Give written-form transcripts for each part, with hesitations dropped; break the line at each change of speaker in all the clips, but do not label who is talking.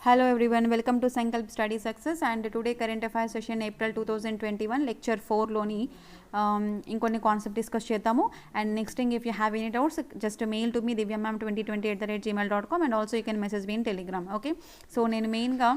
Hello everyone, welcome to SankalpStudySuccess and today current affairs session April 2021 lecture 4 లోని ఇంకొన్ని concept discuss చేద్దాము. And next thing, if you have any doubts just mail to me divyamam2020@gmail.com and also you can message me in Telegram. Okay, so నేను మెయిన్గా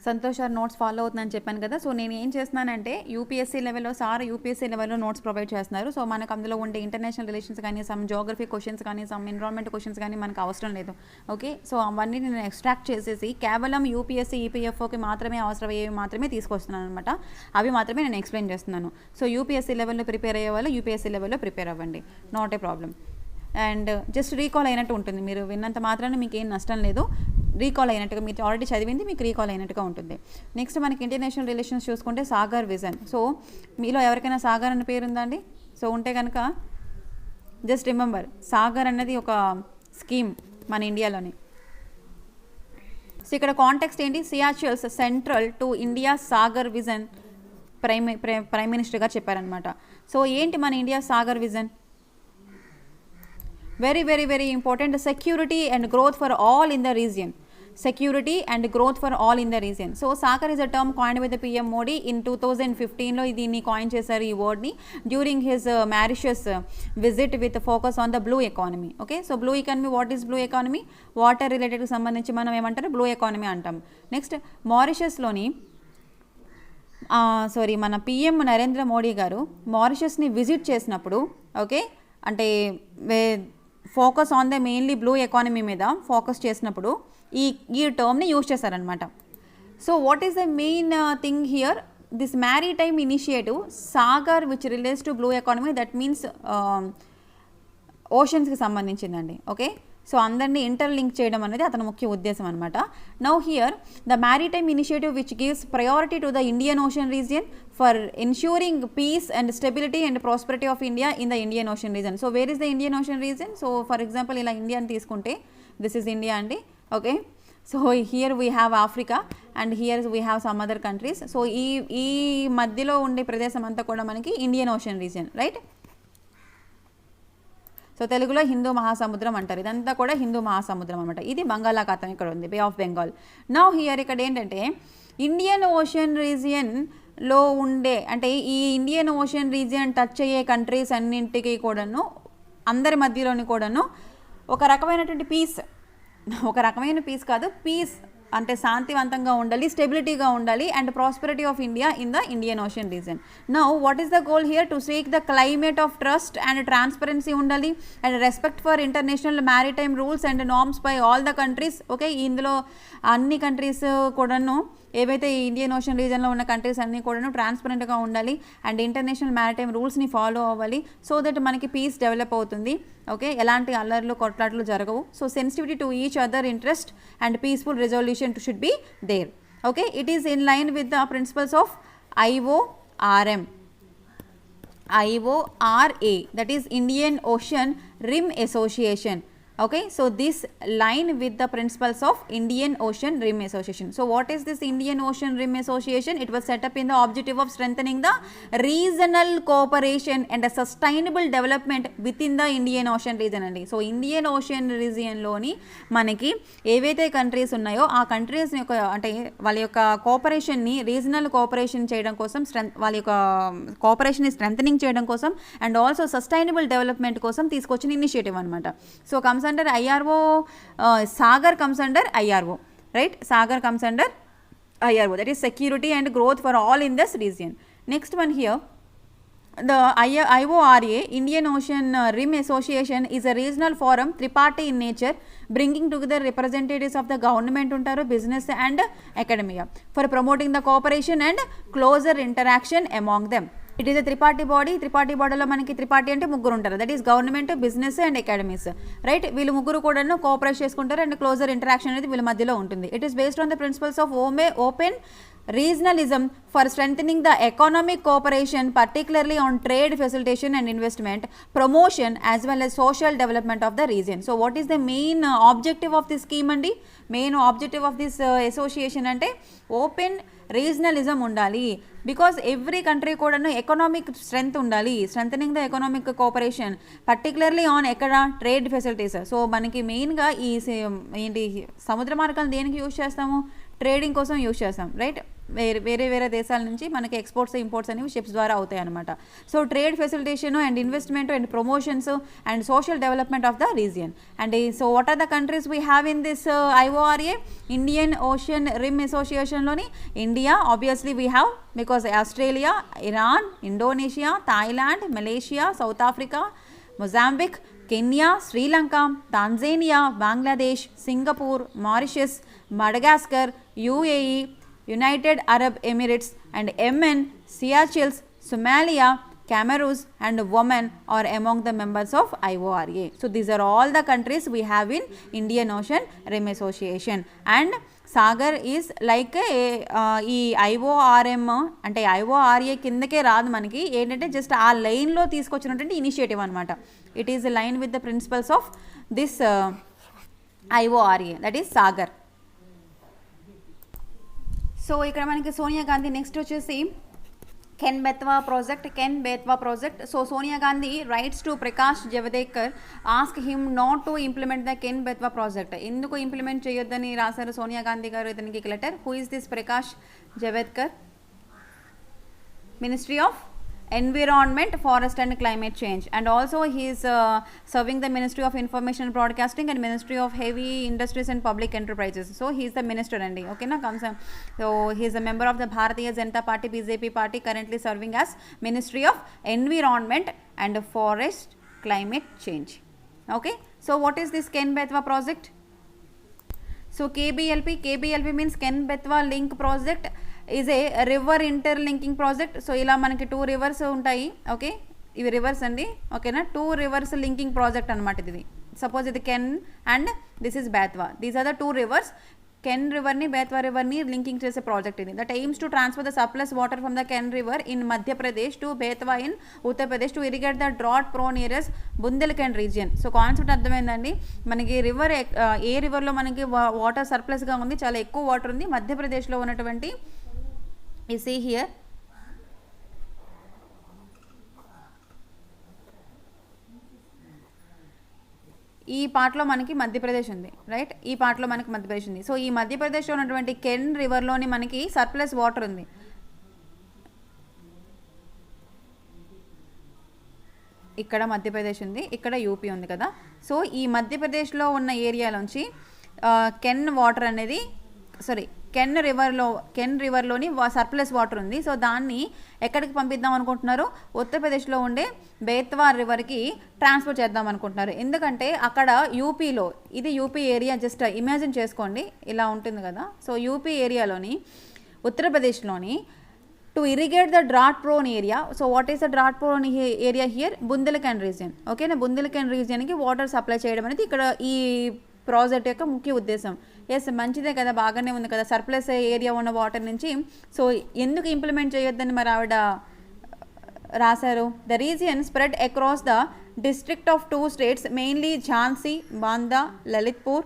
Santosh sir notes follow అవుతుందని చెప్పాను కదా. So నేను ఏం చేస్తున్నానంటే యూపీఎస్సీ లెవెల్లో యూపీఎస్సీ లెవెల్లో నోట్స్ ప్రొవైడ్ చేస్తున్నారు. సో మనకు అందులో ఉండే ఇంటర్నేషనల్ రిలేషన్స్ కానీ సమ్ జోగ్రఫీ క్వశ్చన్స్ కానీ సమ్ ఎన్విరాన్మెంట్ క్వశ్చన్స్ కానీ మనకు అవసరం లేదు. ఓకే, సో అవన్నీ నేను ఎక్స్ట్రాక్ట్ చేసేసి కేవలం యూపీఎస్సీ ఈపీఎఫ్ఓకి మాత్రమే అవసరమయ్యేవి మాత్రమే తీసుకొస్తున్నాను అనమాట. అవి మాత్రమే నేను ఎక్స్ప్లెయిన్ చేస్తున్నాను. సో యూపీఎస్సీ లెవెల్లో ప్రిపేర్ అయ్యే వాళ్ళు యూపీఎస్సీ లెవెల్లో ప్రిపేర్ అవ్వండి, not a problem. And just recall అయినట్టు ఉంటుంది, మీరు విన్నంత మాత్రాన మీకు ఏం నష్టం లేదు. రీకాల్ అయినట్టుగా, మీరు ఆల్రెడీ చదివింది మీకు రీకాల్ అయినట్టుగా ఉంటుంది. నెక్స్ట్ మనకి ఇంటర్నేషనల్ రిలేషన్స్ చూసుకుంటే సాగర్ విజన్. సో మీలో ఎవరికైనా సాగర్ అనే పేరు ఉందా అండి? సో ఉంటే కనుక జస్ట్ రిమెంబర్, సాగర్ అన్నది ఒక స్కీమ్ మన ఇండియాలోని. సో ఇక్కడ కాంటెక్స్ట్ ఏంటి? సియాచిల్స్ central to India Sagar vision prime minister గారు చెప్పారనమాట. సో ఏంటి మన India Sagar vision? Very, very, very important. Security and growth for all in the region. Security and growth for all in the region. So Sagar is a term coined by the PM Modi in 2015 లో దీన్ని coin చేశారు ఈ వర్డ్ని during his Mauritius visit with focus on the blue economy. Okay, so blue economy, what is blue economy? Water రిలేటెడ్కి సంబంధించి మనం ఏమంటారు? Blue economy అంటాం. నెక్స్ట్ మారిషస్లోని మన పిఎం నరేంద్ర మోడీ గారు మారిషస్ని విజిట్ చేసినప్పుడు, ఓకే, అంటే focus on the mainly blue economy మీద ఫోకస్ చేసినప్పుడు ఈ టర్మ్ని యూజ్ చేశారనమాట. So what is the main thing here? This maritime initiative Sagar which relates to blue economy, that means ఓషన్స్కి సంబంధించిందండి. ఓకే, సో అందరినీ ఇంటర్లింక్ చేయడం అనేది అతని ముఖ్య ఉద్దేశం అనమాట. Now here the maritime initiative which gives priority to the Indian Ocean region for ensuring peace and stability and prosperity of India in the Indian Ocean region. So where is the Indian Ocean region? So for example ఇలా ఇండియాని తీసుకుంటే this is India అండి. Okay, so here we have Africa and here we have some other countries. So ఈ మధ్యలో ఉండే ప్రదేశం అంతా కూడా మనకి Indian Ocean region, right? So తెలుగులో హిందూ మహాసముద్రం అంటారు. ఇదంతా కూడా హిందూ మహాసముద్రం అనమాట. ఇది బంగాళాఖాతం ఇక్కడ ఉంది, బే ఆఫ్ బెంగాల్. నౌ హియర్ ఇక్కడ ఏంటంటే ఇండియన్ ఓషన్ రీజియన్లో ఉండే, అంటే ఈ ఇండియన్ ఓషన్ రీజియన్ టచ్ అయ్యే కంట్రీస్ అన్నింటికి కూడాను, అందరి మధ్యలోని కూడాను ఒక రకమైనటువంటి పీస్ కాదు, పీస్ అంటే శాంతివంతంగా ఉండాలి, స్టెబిలిటీగా ఉండాలి and prosperity of India in the Indian Ocean region. Now what is the goal here? To seek the climate of trust and transparency ఉండాలి and respect for international maritime rules and norms by all the countries. Okay, ఇందులో అన్ని countries కూడాను, ఏవైతే ఈ Indian ocean రీజన్లో ఉన్న countries అన్నీ కూడాను ట్రాన్స్పరెంట్గా ఉండాలి అండ్ ఇంటర్నేషనల్ మ్యారిటైమ్ రూల్స్ని ఫాలో అవ్వాలి. సో దట్ మనకి పీస్ డెవలప్ అవుతుంది. ఓకే, ఎలాంటి అల్లర్లు కొట్లాట్లు జరగవు. So sensitivity to each other interest and peaceful resolution should be there. Okay, it is in line with the principles of IORA, that is Indian Ocean Rim Association. Okay, so this line with the principles of Indian Ocean Rim Association. So what is this Indian Ocean Rim Association? It was set up in the objective of strengthening the regional cooperation and a sustainable development within the Indian Ocean region అండి. So Indian ocean రీజియన్లోని మనకి ఏవైతే countries ఉన్నాయో ఆ countries యొక్క, అంటే వాళ్ళ యొక్క కోఆపరేషన్ని, regional cooperation చేయడం కోసం, వాళ్ళ యొక్క కోఆపరేషన్ని స్ట్రెంథనింగ్ చేయడం కోసం అండ్ ఆల్సో సస్టైనబుల్ డెవలప్మెంట్ కోసం తీసుకొచ్చిన ఇనిషియేటివ్ అనమాట. So comes under IRO, Sagar comes under IRO, right? Sagar comes under IRO, that is security and growth for all in this region. Next one here, the IORA, Indian Ocean Rim Association, is a regional forum, triparty in nature, bringing together representatives of the government untaru, business and academia for promoting the cooperation and closer interaction among them. It is a tripartite body. Tripartite బాడీలో మనకి tripartite అంటే ముగ్గురు ఉంటారు, that is government, business and academies, right? వీళ్ళు ముగ్గురు కూడా cooperate చేసుకుంటారు and closer interaction అనేది వీళ్ళ మధ్యలో ఉంటుంది. It is based on the principles of open regionalism for strengthening the economic cooperation, particularly on trade facilitation and investment promotion as well as social development of the region. So what is the main objective of this scheme andi? Main objective of this association ante open regionalism ఉండాలి. Because every country కూడాను economic strength ఉండాలి. Strengthening the economic cooperation particularly on ఎక్కడ trade facilities. So మనకి మెయిన్గా ఈ ఏంటి సముద్ర మార్గాలు దేనికి యూజ్ చేస్తాము, ట్రేడింగ్ కోసం యూజ్ చేస్తాం, రైట్. వేరే దేశాల నుంచి మనకి ఎక్స్పోర్ట్స్ ఇంపోర్ట్స్ అనేవి షిప్స్ ద్వారా అవుతాయి అనమాట. So trade facilitation and investment and promotions and social development of the region. And so what are the countries we have in this IORA, Indian Ocean rim అసోసియేషన్లోని India obviously we have, because Australia, Iran, Indonesia, Thailand, Malaysia, South Africa, Mozambique, Kenya, Sri Lanka, Tanzania, Bangladesh, Singapore, Mauritius, Madagascar, UAE, United Arab Emirates and Yemen, Seychelles, Somalia, Cameroon and Oman are among the members of IORA. So these are all the countries we have in Indian Ocean Rim Association. And Sagar is like ఈ IORM అంటే IORA కిందకే రాదు మనకి, ఏంటంటే just ఆ లైన్లో తీసుకొచ్చినటువంటి initiative అనమాట. It is line with the principles of this IORA, that is Sagar. So ఇక్కడ మనకి సోనియా గాంధీ నెక్స్ట్ వచ్చేసి can Betwa project. So Sonia Gandhi rights to Prakash Javadekar ask him not to implement they can Betwa project. ఎందుకు ఇంప్లిమెంట్ చేయొద్దని రాశారు సోనియా గాంధీ గారు ఇతనికి letter. Who is this Prakash Javadekar? Ministry of Environment, Forest and Climate Change, and also he is serving the Ministry of Information and Broadcasting and Ministry of Heavy Industries and Public Enterprises. So he is the minister andi, okay na, comes. So he is a member of the Bharatiya Janata Party BJP party, currently serving as Ministry of Environment and Forest Climate Change. Okay, so what is this Ken Betwa project? So KBLP means Ken Betwa Link Project is a river interlinking project. So ఇలా మనకి 2 rivers ఉంటాయి, okay, ఇవి reverse అండి, ఓకేనా. 2 rivers linking project అనమాట ఇది. Suppose ఇది Ken and this is Betwa, these are the 2 rivers. Ken రివర్ని బేత్వా రివర్ని లింకింగ్ చేసే ప్రాజెక్ట్ ఇది. That aims to transfer the surplus water from the Ken river in Madhya Pradesh to Betwa in Uttar Pradesh to irrigate the drought prone areas Bundelkhand region. So concept అర్థమైందండి. మనకి river ఏ రివర్లో మనకి water సర్ప్లస్గా ఉంది, చాలా ఎక్కువ వాటర్ ఉంది మధ్యప్రదేశ్లో ఉన్నటువంటి, you see here, ఈ పార్ట్లో మనకి మధ్యప్రదేశ్ ఉంది, రైట్. ఈ పార్ట్లో మనకి మధ్యప్రదేశ్ ఉంది. సో ఈ మధ్యప్రదేశ్లో ఉన్నటువంటి కెన్ రివర్లోని మనకి సర్ప్లస్ వాటర్ ఉంది. ఇక్కడ మధ్యప్రదేశ్ ఉంది, ఇక్కడ యూపీ ఉంది కదా. సో ఈ మధ్యప్రదేశ్లో ఉన్న ఏరియాలోంచి కెన్ వాటర్ అనేది కెన్ రివర్లోని సర్ప్లస్ వాటర్ ఉంది. సో దాన్ని ఎక్కడికి పంపిద్దాం అనుకుంటున్నారు? ఉత్తరప్రదేశ్లో ఉండే బేత్వా రివర్కి ట్రాన్స్ఫర్ చేద్దాం అనుకుంటున్నారు. ఎందుకంటే అక్కడ యూపీలో, ఇది యూపీ ఏరియా, జస్ట్ ఇమాజిన్ చేసుకోండి ఇలా ఉంటుంది కదా. సో యూపీ ఏరియాలోని ఉత్తరప్రదేశ్లోని to irrigate the drought prone area. So what is the drought prone area here? Bundelkhand region, ఓకేనా. బుందేల్ఖండ్ రీజియన్కి వాటర్ సప్లై చేయడం అనేది ఇక్కడ ఈ ప్రాజెక్ట్ యొక్క ముఖ్య ఉద్దేశం. ఎస్, మంచిదే కదా, బాగానే ఉంది కదా, సర్ప్లస్ ఏరియా ఉన్న వాటర్ నుంచి. సో ఎందుకు ఇంప్లిమెంట్ చేయొద్దని మరి ఆవిడ రాశారు? The region spread across the district of 2 states, mainly Jhansi, Banda, Lalitpur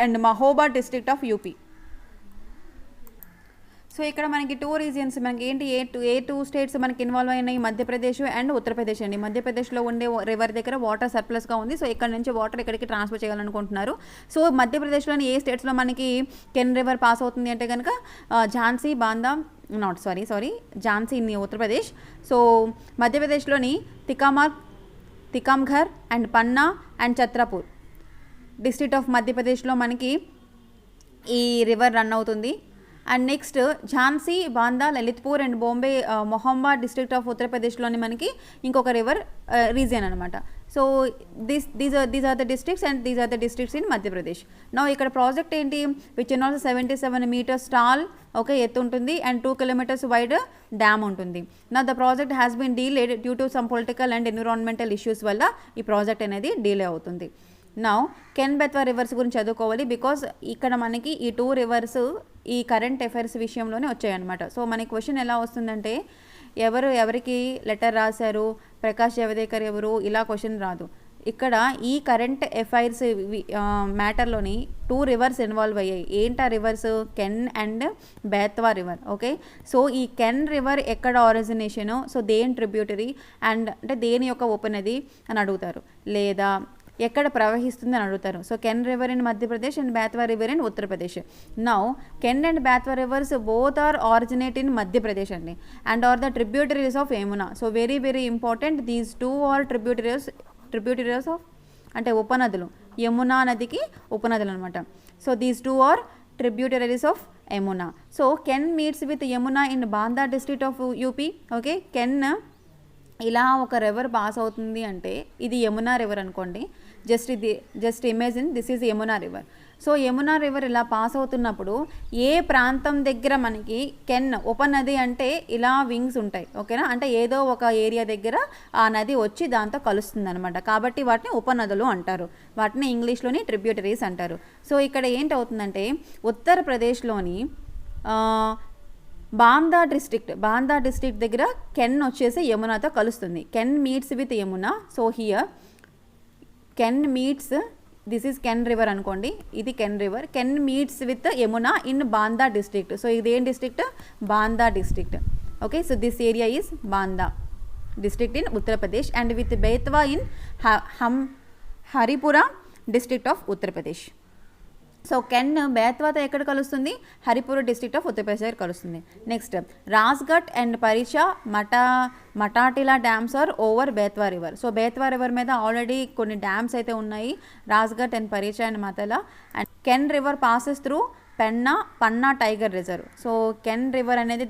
and Mahoba district of UP. So ఇక్కడ మనకి 2 రీజియన్స్ మనకి ఏంటి, ఏ 2 states మనకి ఇన్వాల్వ్ అయినాయి? మధ్యప్రదేశ్ అండ్ ఉత్తరప్రదేశ్ అండి. మధ్యప్రదేశ్లో ఉండే రివర్ దగ్గర వాటర్ సర్ప్లస్గా ఉంది. సో ఇక్కడ నుంచి వాటర్ ఇక్కడికి ట్రాన్స్ఫర్ చేయాలనుకుంటున్నారు. సో మధ్యప్రదేశ్లోని ఏ స్టేట్స్లో మనకి కెన్ రివర్ పాస్ అవుతుంది అంటే కనుక ఝాన్సీ, బాందా, ఝాన్సీ ఇన్ ఉత్తరప్రదేశ్. సో మధ్యప్రదేశ్లోని Tikamgarh and Panna and Chhatarpur district of మధ్యప్రదేశ్లో మనకి ఈ రివర్ రన్ అవుతుంది. And next Jhansi, Banda, Lalitpur and బాంబే మొహంబా డిస్ట్రిక్ట్ ఆఫ్ ఉత్తరప్రదేశ్లోని మనకి ఇంకొక రివర్ రీజియన్ అనమాట. So these are the districts and these are the districts in Madhya Pradesh. నా ఇక్కడ ప్రాజెక్ట్ ఏంటి? Which in also 77 meters tall, okay, ఎత్తు ఉంటుంది, అండ్ 2 kilometers వైడ్ డ్యామ్ ఉంటుంది. నా the project has been delayed due to some political and environmental issues వల్ల ఈ project అనేది డిలే అవుతుంది. నౌ కెన్ బెత్వా రివర్స్ గురించి చదువుకోవాలి, బికాస్ ఇక్కడ మనకి ఈ 2 rivers ఈ కరెంట్ అఫైర్స్ విషయంలోనే వచ్చాయన్నమాట. సో మనకి క్వశ్చన్ ఎలా వస్తుందంటే ఎవరికి లెటర్ రాశారు, ప్రకాష్ జవదేకర్ ఎవరు, ఇలా క్వశ్చన్ రాదు. ఇక్కడ ఈ కరెంట్ అఫైర్స్ మ్యాటర్లోని 2 రివర్స్ ఇన్వాల్వ్ అయ్యాయి. ఏంటా reverse? Can and Betwa river. Okay, so ఈ కెన్ రివర్ ఎక్కడ ఆరిజినేషను, సో దేని ట్రిబ్యూటరీ అండ్ అంటే దేని యొక్క ఉపనది అని అడుగుతారు, లేదా ఎక్కడ ప్రవహిస్తుంది అని అడుగుతారు. So Ken river in Madhya Pradesh and Betwa river in Uttar Pradesh. Now Ken and Betwa rivers both are originate in Madhya Pradesh అండి and are the tributaries of Yamuna. So very very important, these 2 are tributaries of అంటే ఉపనదులు, యమునా నదికి ఉపనదులు అనమాట. So these 2 are tributaries of Yamuna. So Ken meets with Yamuna in Banda district of UP. Okay, Ken ఇలా ఒక river pass అవుతుంది అంటే ఇది యమునా రివర్ అనుకోండి. Just imagine this is Yamuna river. So Yamuna river ఇలా పాస్ అవుతున్నప్పుడు ఏ ప్రాంతం దగ్గర మనకి కెన్ ఉపనది అంటే ఇలా వింగ్స్ ఉంటాయి. ఓకేనా, అంటే ఏదో ఒక ఏరియా దగ్గర ఆ నది వచ్చి దాంతో కలుస్తుంది అనమాట. కాబట్టి వాటిని ఉపనదులు అంటారు, వాటిని ఇంగ్లీష్లోని ట్రిబ్యూటరీస్ అంటారు. సో ఇక్కడ ఏంటవుతుందంటే ఉత్తరప్రదేశ్లోని బాందా డిస్ట్రిక్ట్ దగ్గర కెన్ వచ్చేసి యమునాతో కలుస్తుంది. Ken meets with Yamuna. So here Ken meets, this is Ken river అనుకోండి, ఇది Ken river. Ken meets with Yamuna in Banda district. So ఇది ఏం district? Banda district. Okay, so this area is Banda district in Uttar Pradesh and with Betwa in Haripura district of Uttar Pradesh. So Ken బేత్వాతో ఎక్కడ కలుస్తుంది? హరిపూర్ డిస్ట్రిక్ట్ ఆఫ్ ఉత్తరప్రదేశ్ దగ్గర కలుస్తుంది. Next Rajghat and Paricha Matatila dams are over Betwa river. So Betwa river మీద already కొన్ని dams అయితే ఉన్నాయి, Rajghat and Paricha and Matatila. And Ken river passes through Panna tiger reserve. So Ken river అనేది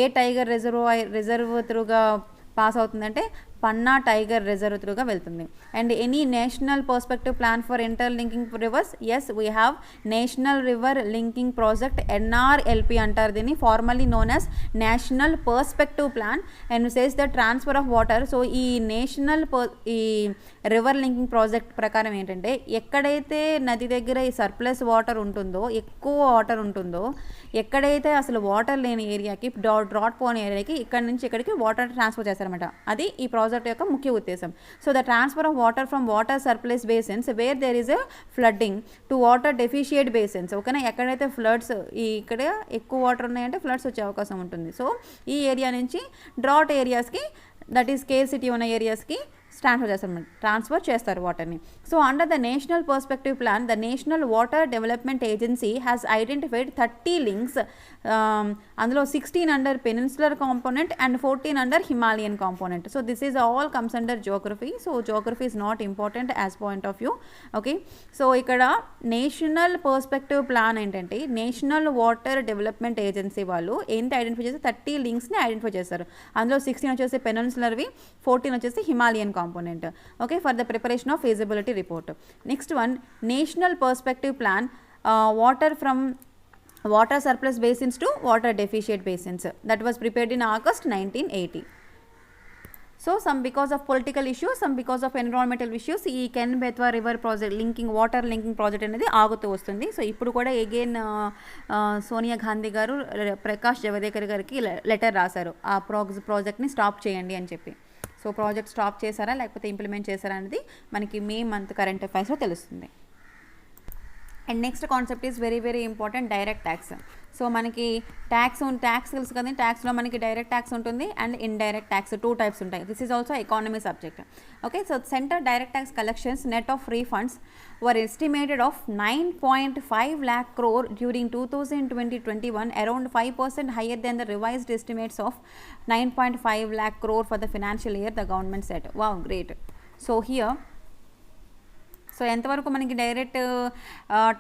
ఏ టైగర్ రిజర్వ్ త్రూగా పాస్ అవుతుందంటే పన్నా టైగర్ రిజర్వ్ త్రూగా వెళ్తుంది. And any national perspective plan for interlinking rivers? Yes, we have national river linking project, NRLP అంటారు దీన్ని, formally known as national perspective plan and says the transfer of water. So ఈ ఈ river linking project ప్రకారం ఏంటంటే ఎక్కడైతే నది దగ్గర ఈ సర్ప్లస్ వాటర్ ఉంటుందో, ఎక్కువ వాటర్ ఉంటుందో, ఎక్కడైతే అసలు వాటర్ లేని ఏరియాకి, డ్రాట్ పోని ఏరియాకి ఇక్కడ నుంచి ఇక్కడికి వాటర్ ట్రాన్స్ఫర్ చేస్తారన్నమాట. అది ఈ ప్రాజెక్ట్ యొక్క ముఖ్య ఉద్దేశం. So the transfer of water from water surplus basins where there is a flooding to water deficit basins. ఓకేనా, ఎక్కడైతే ఫ్లడ్స్ ఇక్కడ ఎక్కువ వాటర్ ఉన్నాయంటే ఫ్లడ్స్ వచ్చే అవకాశం ఉంటుంది. సో ఈ ఏరియా నుంచి డ్రాట్ ఏరియాస్కి, దట్ ఈస్ స్కేర్సిటీ ఉన్న ఏరియాస్కి ట్రాన్స్ఫర్ చేస్తారు వాటర్ని. So under the national perspective plan the national water development agency has identified 30 links. అందులో 16 under peninsular component and 14 under Himalayan component. So this is all comes under geography. So geography is not important as point of view. Okay, so ఇక్కడ national perspective plan ఏంటంటే national water development agency వాళ్ళు ఏంటి identify చేస్తే 30 లింక్స్ని identify చేస్తారు. అందులో 16 వచ్చేసి పెనిన్సులర్వి, 14 వచ్చేసి Himalayan component. Okay, for the preparation of feasibility report. Next one, national perspective plan, water from water surplus basins to water deficient basins, that was prepared in August 1980. So some because of political issues, some because of environmental issues, ఈ can Betwa river project water linking project అనేది ఆగుతూ వస్తుంది. So ఇప్పుడు కూడా again Sonia Gandhi గారు ప్రకాష్ జవదేకర్ గారికి letter రాశారు ఆ ప్రాజెక్ట్ని స్టాప్ చేయండి అని చెప్పి. సో ప్రాజెక్ట్ స్టాప్ చేశారా లేకపోతే ఇంప్లిమెంట్ చేశారా అనేది మనకి మే మంత్ కరెంట్ అఫైర్స్లో తెలుస్తుంది. And next concept is very very important, direct tax. So మనకి ట్యాక్స్ తెలుసు కదండి, ట్యాక్స్లో మనకి డైరెక్ట్ ట్యాక్స్ ఉంటుంది అండ్ ఇండైరెక్ట్ ట్యాక్స్, 2 టైప్స్ ఉంటాయి. This is also economy subject. Okay, so centre direct tax collections net of refunds were estimated of 9.5 lakh crore during 2020-21, around 5% higher than the revised estimates of 9.5 lakh crore for the financial year, the government said. Wow, great. So here, so ఎంతవరకు మనకి direct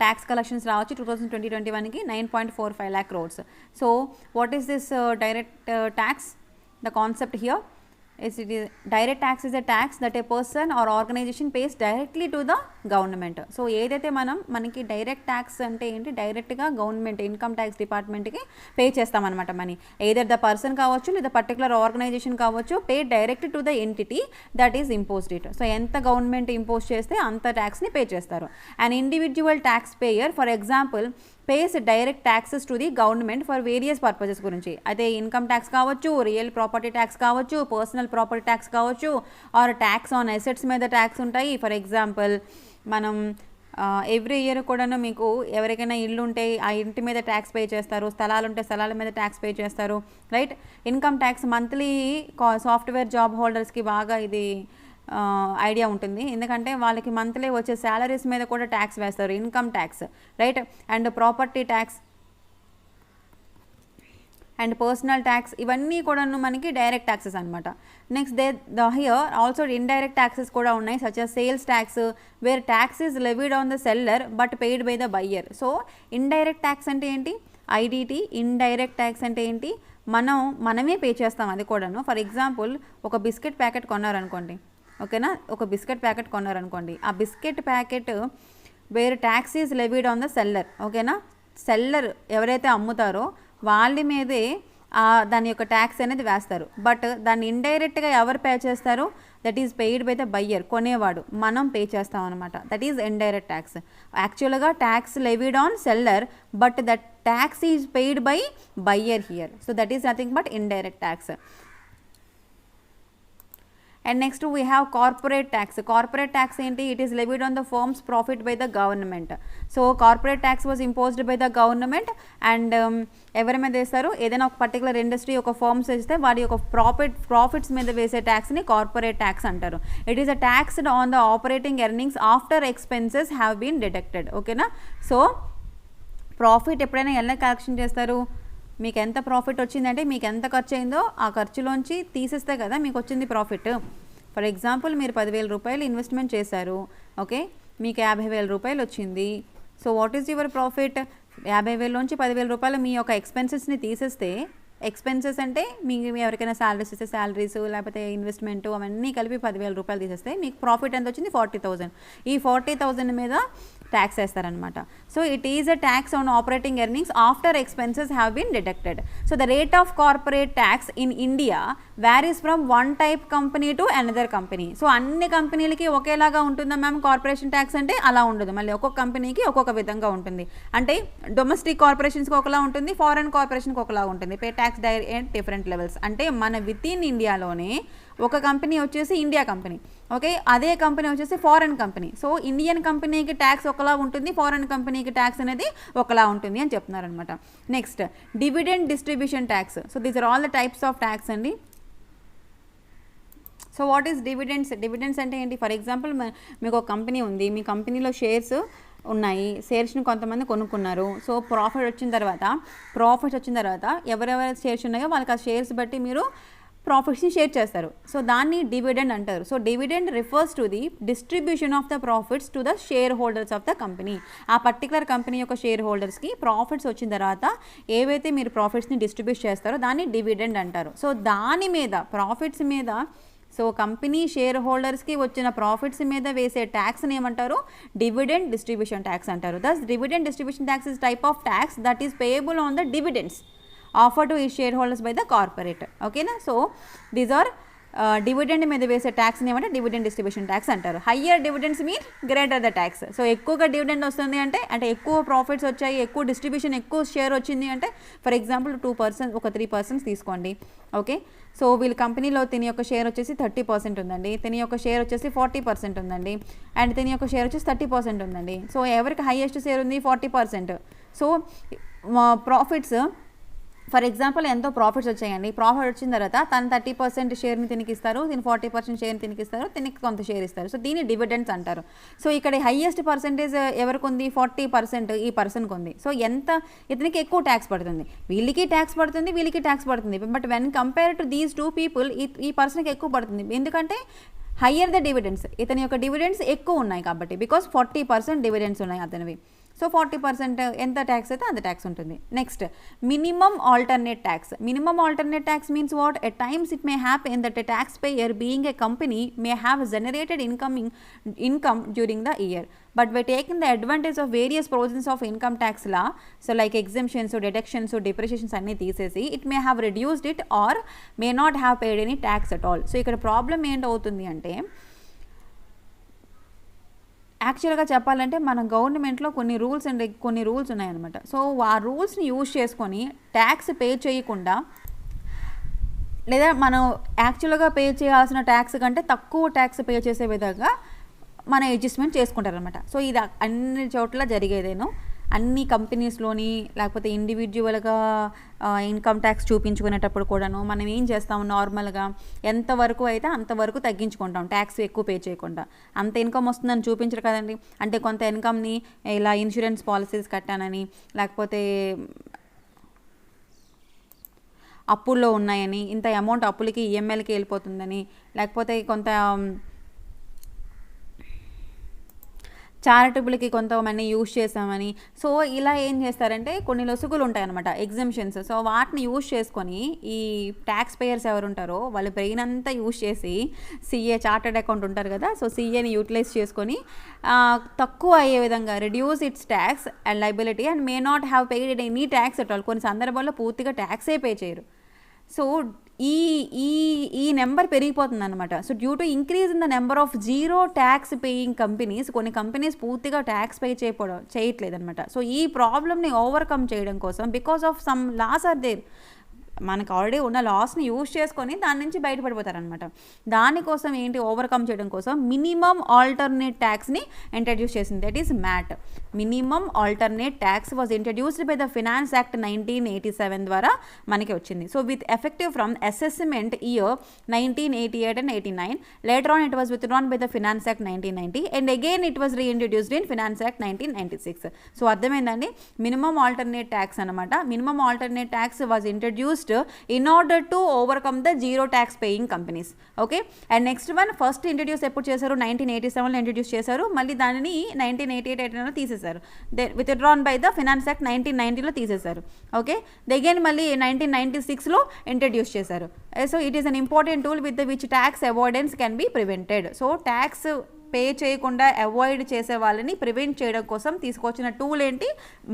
tax collections రావచ్చు 2020-21కి 9.45 lakh crores. So what is this direct tax? The concept here is direct tax is a tax that a person or organization pays directly to the government. So ఏదైతే మనకి direct tax అంటే ఏంటి, డైరెక్ట్గా government income tax డిపార్ట్మెంట్కి pay చేస్తామన్నమాట money. Either the person కావచ్చు లేదా particular organisation కావచ్చు, pay direct to the entity that is imposed it. So ఎంత గవర్నమెంట్ ఇంపోజ్ చేస్తే అంత ట్యాక్స్ని పే చేస్తారు. And individual tax payer, for example, pays direct taxes to the government for various purposes గురించి. అయితే income tax కావచ్చు, real property tax కావచ్చు, personal property tax కావచ్చు, R tax on assets మీద ట్యాక్స్ ఉంటాయి. ఫర్ ఎగ్జాంపుల్ మనం every year కూడాను మీకు ఎవరికైనా ఇల్లు ఉంటే ఆ ఇంటి మీద ట్యాక్స్ పే చేస్తారు, స్థలాలు ఉంటే స్థలాల మీద ట్యాక్స్ పే చేస్తారు, right. Income tax monthly software job హోల్డర్స్కి బాగా ఇది ఐడియా ఉంటుంది, ఎందుకంటే వాళ్ళకి మంత్లీ వచ్చే శాలరీస్ మీద కూడా ట్యాక్స్ వేస్తారు, income tax, right. And property tax and personal tax ఇవన్నీ కూడాను మనకి డైరెక్ట్ ట్యాక్సెస్ అనమాట. Next here also indirect taxes కూడా ఉన్నాయి, such as sales tax where tax is levied on the seller but paid by the buyer. So indirect tax అంటే ఏంటి, IDT. Indirect tax అంటే ఏంటి, మనమే పే చేస్తాం అది కూడాను. ఫర్ ఎగ్జాంపుల్ ఒక బిస్కెట్ ప్యాకెట్ కొన్నారనుకోండి, ఓకేనా, ఒక బిస్కెట్ ప్యాకెట్ కొన్నారనుకోండి, ఆ biscuit packet where tax is levied on the seller, ఓకేనా. సెల్లర్ ఎవరైతే అమ్ముతారో వాళ్ళ మీదే దాని యొక్క ట్యాక్స్ అనేది వేస్తారు, బట్ దాన్ని ఇండైరెక్ట్గా ఎవరు పే చేస్తారు, that is paid by the buyer, కొనేవాడు, మనం పే చేస్తాం అనమాట, దట్ ఈజ్ ఇండైరెక్ట్ ట్యాక్స్. యాక్చువల్గా tax levied on seller but that tax is paid by buyer here, so that is nothing but indirect tax. And next we have corporate tax. Corporate tax ఏంటి, it is levied on the firm's profit by the government. So corporate tax was imposed by the government and ఎవరి మీద వేస్తారు, ఏదైనా ఒక particular industry ఒక firms వేస్తే వాడి యొక్క ప్రాఫిట్స్ మీద వేసే ట్యాక్స్ని కార్పొరేట్ ట్యాక్స్ అంటారు. It is a taxed on the operating earnings after expenses have been deducted, ఓకేనా. సో ప్రాఫిట్ ఎప్పుడైనా ఎలా కలెక్షన్ చేస్తారు, మీకు ఎంత ప్రాఫిట్ వచ్చిందంటే మీకు ఎంత ఖర్చు అయిందో ఆ ఖర్చులోంచి తీసేస్తే కదా మీకు వచ్చింది ప్రాఫిట్. ఫర్ ఎగ్జాంపుల్ మీరు 10,000 రూపాయలు ఇన్వెస్ట్మెంట్ చేశారు, ఓకే, మీకు 50,000 రూపాయలు వచ్చింది. So what is your profit, 50,000 నుంచి 10,000 రూపాయలు మీ యొక్క ఎక్స్పెన్సెస్ని తీసేస్తే, ఎక్స్పెన్సెస్ అంటే మీకు ఎవరికైనా శాలరీస్ ఇస్తే శాలరీస్ లేకపోతే ఇన్వెస్ట్మెంట్ అవన్నీ కలిపి 10,000 రూపాయలు తీసేస్తే మీకు ప్రాఫిట్ ఎంత వచ్చింది, 40,000. ఈ 40,000 మీద ట్యాక్స్ వేస్తారనమాట. So it is a tax on operating earnings after expenses have been deducted. So the rate of corporate tax in India varies from one type company to another company. So అన్ని కంపెనీలకి ఒకేలాగా ఉంటుందా ma'am corporation tax అంటే, అలా ఉండదు, మళ్ళీ ఒక్కొక్క కంపెనీకి ఒక్కొక్క విధంగా ఉంటుంది. అంటే డొమెస్టిక్ కార్పొరేషన్స్కి ఒకలా ఉంటుంది, ఫారెన్ కార్పొరేషన్కి ఒకలా ఉంటుంది. Pay tax at different levels. అంటే మన విత్ ఇన్ ఇండియాలోనే ఒక కంపెనీ వచ్చేసి ఇండియా కంపెనీ, ఓకే, అదే కంపెనీ వచ్చేసి ఫారెన్ కంపెనీ. సో ఇండియన్ కంపెనీకి ట్యాక్స్ ఒకలా ఉంటుంది, ఫారెన్ కంపెనీకి ట్యాక్స్ అనేది ఒకలా ఉంటుంది అని చెప్తున్నారు అనమాట. Next dividend distribution tax. So these are all the types of tax అండి. So what is dividends, dividends అంటే ఏంటి, ఫర్ ఎగ్జాంపుల్ మీకు ఒక కంపెనీ ఉంది, మీ కంపెనీలో షేర్స్ ఉన్నాయి, షేర్స్ని కొంతమంది కొనుక్కున్నారు. సో ప్రాఫిట్స్ వచ్చిన తర్వాత ఎవరెవరు షేర్స్ ఉన్నాయో వాళ్ళకి ఆ షేర్స్ బట్టి మీరు ప్రాఫిట్స్ని షేర్ చేస్తారు. సో దాన్ని డివిడెండ్ అంటారు. So dividend refers to the distribution of the profits to the share holders of the company. ఆ పర్టికులర్ కంపెనీ యొక్క షేర్ హోల్డర్స్కి ప్రాఫిట్స్ వచ్చిన తర్వాత ఏవైతే మీరు ప్రాఫిట్స్ని డిస్ట్రిబ్యూట్ చేస్తారో దాన్ని డివిడెండ్ అంటారు. సో దాని మీద ప్రాఫిట్స్ మీద, సో కంపెనీ షేర్ హోల్డర్స్కి వచ్చిన ప్రాఫిట్స్ మీద వేసే ట్యాక్స్ని ఏమంటారు, డివిడెండ్ డిస్ట్రిబ్యూషన్ ట్యాక్స్ అంటారు. Thus dividend distribution tax is type of tax that is payable on the dividends offered to its shareholders by the corporate, okay na. So these are dividend మీద వేసే ట్యాక్స్ని ఏమంటే dividend distribution tax అంటారు. Higher dividends mean greater the tax. So ఎక్కువగా dividend వస్తుంది అంటే ఎక్కువ profits వచ్చాయి, ఎక్కువ డిస్ట్రిబ్యూషన్, ఎక్కువ షేర్ వచ్చింది అంటే, ఫర్ ఎగ్జాంపుల్ 2%, ఒక 3% తీసుకోండి, ఓకే. సో వీళ్ళ కంపెనీలో తిని యొక్క షేర్ వచ్చేసి 30% ఉందండి, తిని యొక్క షేర్ వచ్చేసి 40% ఉందండి, అండ్ తిని యొక్క షేర్ వచ్చేసి 30% ఉందండి. సో ఎవరికి హైయెస్ట్ షేర్ ఉంది, 40%. సో ప్రాఫిట్స్ ఫర్ ఎగ్జాంపుల్ ఎంతో ప్రాఫిట్స్ వచ్చాయండి, ప్రాఫిట్ వచ్చిన తర్వాత తను 30% షేర్ని తినికి ఇస్తారు, దీని 40% షేర్ని తినికి ఇస్తారు, తినికి కొంత షేర్ ఇస్తారు. సో దీన్ని డివిడెండ్స్ అంటారు. సో ఇక్కడ హైయెస్ట్ పర్సెంటేజ్ ఎవరికి ఉంది, 40% ఈ పర్సన్కి ఉంది. సో ఎంత ఇతనికి ఎక్కువ ట్యాక్స్ పడుతుంది, వీళ్ళకి ట్యాక్స్ పడుతుంది, వీళ్ళకి ట్యాక్స్ పడుతుంది. But when compare to these two people ఈ పర్సన్కి ఎక్కువ పడుతుంది, ఎందుకంటే హయ్యర్ ద డివిడెండ్స్, ఇతని యొక్క డివిడెండ్స్ ఎక్కువ ఉన్నాయి కాబట్టి, బికాస్ 40% డివిడెండ్స్ ఉన్నాయి అతనివి. సో 40% ఎంత ట్యాక్స్ అయితే అంత ట్యాక్స్ ఉంటుంది. Next minimum alternate tax. Minimum alternate tax means what, at times it may happen that a tax payer being a company may have generated income during the year, but by taking the advantage of various provisions of income tax law, so like exemptions, deductions, depreciations anni teesesi, it may have reduced it or may not have paid any tax at all. So ikkada problem enti avutundi ante, యాక్చువల్గా చెప్పాలంటే మన గవర్నమెంట్లో కొన్ని rules ఉన్నాయన్నమాట. So ఆ రూల్స్ని use చేసుకొని tax pay చేయకుండా, లేదా మనం యాక్చువల్గా పే చేయాల్సిన ట్యాక్స్ కంటే తక్కువ ట్యాక్స్ పే చేసే విధంగా మన అడ్జస్ట్మెంట్ చేసుకుంటారనమాట. సో ఇది అన్ని చోట్ల జరిగేదేను, అన్ని కంపెనీస్లోని, లేకపోతే ఇండివిజువల్గా ఇన్కమ్ ట్యాక్స్ చూపించుకునేటప్పుడు కూడాను మనం ఏం చేస్తాము, నార్మల్గా ఎంతవరకు అయితే అంతవరకు తగ్గించుకుంటాం, ట్యాక్స్ ఎక్కువ పే చేయకుండా. అంత ఇన్కమ్ వస్తుందని చూపించరు కదండి. అంటే కొంత ఇన్కమ్ని ఇలా ఇన్సూరెన్స్ పాలసీస్ కట్టానని, లేకపోతే అప్పుల్లో ఉన్నాయని, ఇంత అమౌంట్ అప్పులకి ఈఎంఐలకి వెళ్ళిపోతుందని, లేకపోతే కొంత చారిటబుల్కి కొంత మనీ యూజ్ చేసామని. సో ఇలా ఏం చేస్తారంటే కొన్ని లొసుగులు ఉంటాయన్నమాట, ఎగ్జంప్షన్స్. సో వాటిని యూజ్ చేసుకొని ఈ ట్యాక్స్ పేయర్స్ ఎవరు ఉంటారో వాళ్ళు బ్రెయిన్ అంతా యూజ్ చేసి సిఏ, చార్టర్డ్ అకౌంట్ ఉంటారు కదా, సో సిఏని యూటిలైజ్ చేసుకొని తక్కువ అయ్యే విధంగా reduce it's tax and liability and may not have paid any tax at all. కొన్ని సందర్భాల్లో పూర్తిగా ట్యాక్సే పే చేయరు. సో ఈ ఈ ఈ నెంబర్ పెరిగిపోతుంది అనమాట. So due to increase in the number of zero tax paying companies, కొన్ని కంపెనీస్ పూర్తిగా ట్యాక్స్ పే చేయట్లేదు అనమాట. సో ఈ ప్రాబ్లమ్ని ఓవర్కమ్ చేయడం కోసం, because of some laws are there, మనకు ఆల్రెడీ ఉన్న లాస్ని యూజ్ చేసుకొని దాని నుంచి బయటపడిపోతారనమాట. దానికోసం ఏంటి, ఓవర్కమ్ చేయడం కోసం మినిమమ్ ఆల్టర్నేట్ ట్యాక్స్ని ఇంట్రడ్యూస్ చేసింది, that is MAT. Minimum alternate tax was introduced by the finance act 1987 ద్వారా మనకి వచ్చింది. So with effective from assessment year 1988 and 89. Later on it was withdrawn by the finance act 1990 and again it was reintroduced in finance act 1996. So అర్థమైందండి, minimum alternate tax అనమాట. Minimum alternate tax was introduced in order to overcome the zero tax paying companies. Okay, and next one, first introduce ఎప్పుడు చేశారు, 1987 లో introduce చేశారు, మళ్ళీ దానిని 1988 లో తీసేశారు. withdrawn by the finance act 1990 లో తీసేశారు. ఓకే, అగైన్ మళ్ళీ 1996 లో ఇంట్రడ్యూస్ చేశారు. So it is an important tool with which tax avoidance can be prevented. So tax pay చేయకుండా అవాయిడ్ చేసే వాళ్ళని ప్రివెంట్ చేయడం కోసం తీసుకొచ్చిన టూల్ ఏంటి,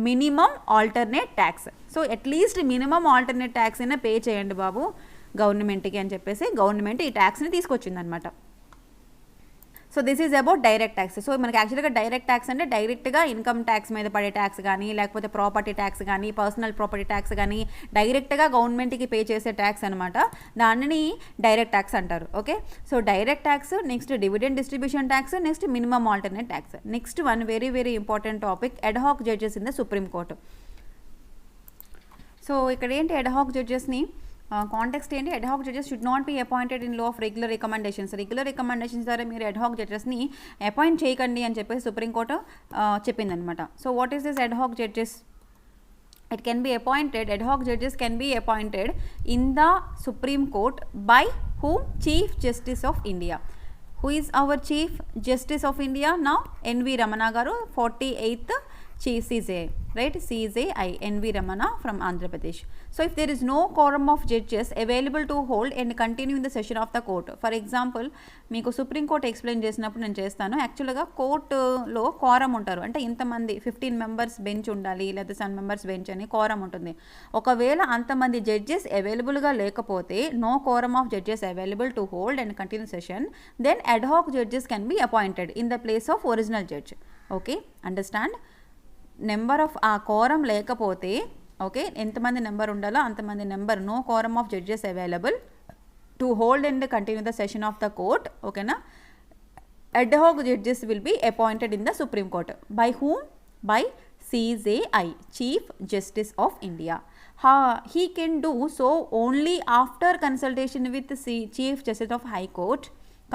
minimum alternate tax. So at least minimum alternate tax అయినా పే చేయండి బాబు గవర్నమెంట్కి అని చెప్పేసి గవర్నమెంట్ ఈ ట్యాక్స్ని తీసుకొచ్చింది అనమాట. So this is about direct tax. So మనకి యాక్చువల్గా డైరెక్ట్ ట్యాక్స్ అంటే డైరెక్ట్గా ఇన్కమ్ ట్యాక్స్ మీద పడే ట్యాక్స్ కానీ, లేకపోతే ప్రాపర్టీ ట్యాక్స్ కానీ, పర్సనల్ ప్రాపర్టీ ట్యాక్స్ కానీ, డైరెక్ట్గా గవర్నమెంట్కి పే చేసే ట్యాక్స్ అనమాట. దానిని డైరెక్ట్ ట్యాక్స్ అంటారు. Okay, so direct tax, next dividend distribution tax, next minimum alternate tax. Next one very very important topic, ad hoc judges in the Supreme Court. So ఇక్కడ ఏంటి, ad hoc జడ్జెస్ని కాంటెక్స్ట్ ఏంటి, ad hoc judges should not be appointed in lieu of regular recommendations. Regular recommendations ద్వారా మీరు ad hoc జడ్జెస్ని appoint చేయకండి అని చెప్పేసి Supreme Court చెప్పిందనమాట. So what is this ad hoc judges? It can be appointed, ad hoc judges can be appointed in the Supreme Court by whom? Chief Justice of India. Who is our Chief Justice of India now? N.V. Ramana garu, 48th Chief CJI, right? CJI, N.V. Ramana from Andhra Pradesh. So if there is no quorum of judges available to hold and continue in the session of the court. For example, మీకు supreme court explain చేసినప్పుడు నేను చేస్తాను. యాక్చువల్గా కోర్టులో quorum ఉంటారు, అంటే ఇంతమంది 15 members bench ఉండాలి, లేదా 7 మెంబర్స్ బెంచ్ అని కోరం ఉంటుంది. ఒకవేళ అంతమంది జడ్జెస్ అవైలబుల్గా లేకపోతే, no quorum of judges available to hold and continue session, then ad hoc judges can be appointed in the place of original judge. Okay, understand? Number of ఆ quorum లేకపోతే, okay, ఎంతమంది number ఉండాలో అంతమంది number, no quorum of judges available to hold and continue the session of the court. ఓకేనా, ad hoc judges will be appointed in the Supreme Court. By whom? By CJI, Chief Justice of India. He can do so only after consultation with the Chief Justice of High Court